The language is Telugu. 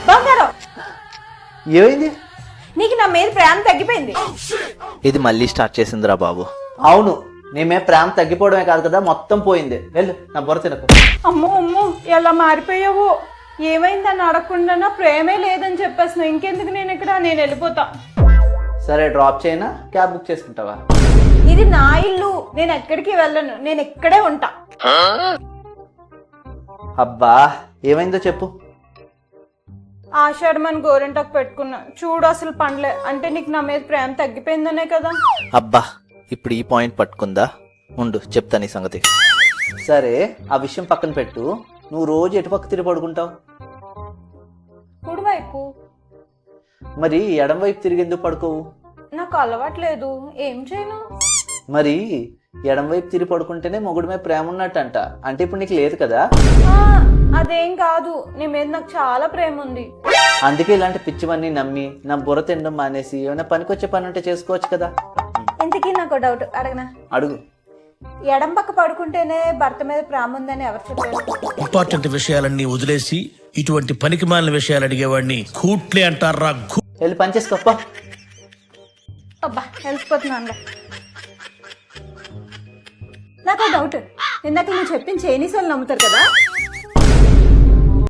బంగారం, ఏమైంది? నీకు నా మీద ప్రేమ తగ్గిపోయింది. ఇది మళ్ళీ స్టార్ట్ చేసిందిరా బాబు. అవును, నేమే ప్రేమ తగ్గిపోవడమే కాదు కదా, మొత్తం పోయింది. వెళ్ళు, నా బుర్ర తినకు. అమ్మో అమ్మో, ఎలా మారిపోయావు. ఏమైందని అడగకుండా నా ప్రేమే లేదని చెప్పేస్తున్నావు. ఇంకెందుకు నేను ఇక్కడ, నేను వెళ్ళిపోతా. సరే, డ్రాప్ చేయనా, క్యాబ్ బుక్ చేసుకుంటావా? ఇది నా ఇల్లు, నేను ఎక్కడికి వెళ్ళను, నేను ఇక్కడే ఉంటా. అబ్బా, ఏమైందో చెప్పు. ఆషాఢమని గోరింటాకు పెట్టుకున్నా, చూడు అసలు పండ్లే. అంటే నీకు నా మీద ప్రేమ తగ్గిపోయిందనే కదా. అబ్బా, ఇప్పుడు ఈ పాయింట్ పట్టుకుందా? ఉండు చెప్తాను ఈ సంగతి. సరే, ఆ విషయం పక్కన పెట్టు. నువ్వు రోజు ఎటు పక్క తిరిగి పడుకుంటావు? కుడివైపు. మరి ఎడం వైపు తిరిగి ఎందుకు పడుకోవు? నాకు అలవాట్లేదు, ఏం చేయను. మరి ఎడం వైపు తిరిగి పడుకుంటేనే మొగుడి మీద ప్రేమ ఉన్నట్టంట. అంటే ఇప్పుడు నీకు లేదు కదా. అదేం కాదు, నీ మీద నాకు చాలా ప్రేమ ఉంది. అందుకే ఇలాంటి పిచ్చివన్నీ నమ్మి నా బుర్ర తినడం మానేసి ఏమైనా పనికొచ్చే పని ఉంటే చేసుకోవచ్చు కదా. ఇంతకీ నాకు డౌట్ అడగనా? అడుగు. ఎడం పక్క పడుకుంటేనే భర్త మీద ప్రేమ ఉందని ఎవరు చెప్పారు? ఇంపార్టెంట్ విషయాలన్నీ వదిలేసి ఇటువంటి పనికి మాలిన విషయాలు అడిగేవాడిని కూట్లే అంటారా. వెళ్ళి పని చేసుకోప్ప. అబ్బా, వెళ్ళిపోతున్నాను. నాకు డౌట్, ఇందాక నువ్వు చెప్పిన చైనీస్ వాళ్ళు నమ్ముతారు కదా,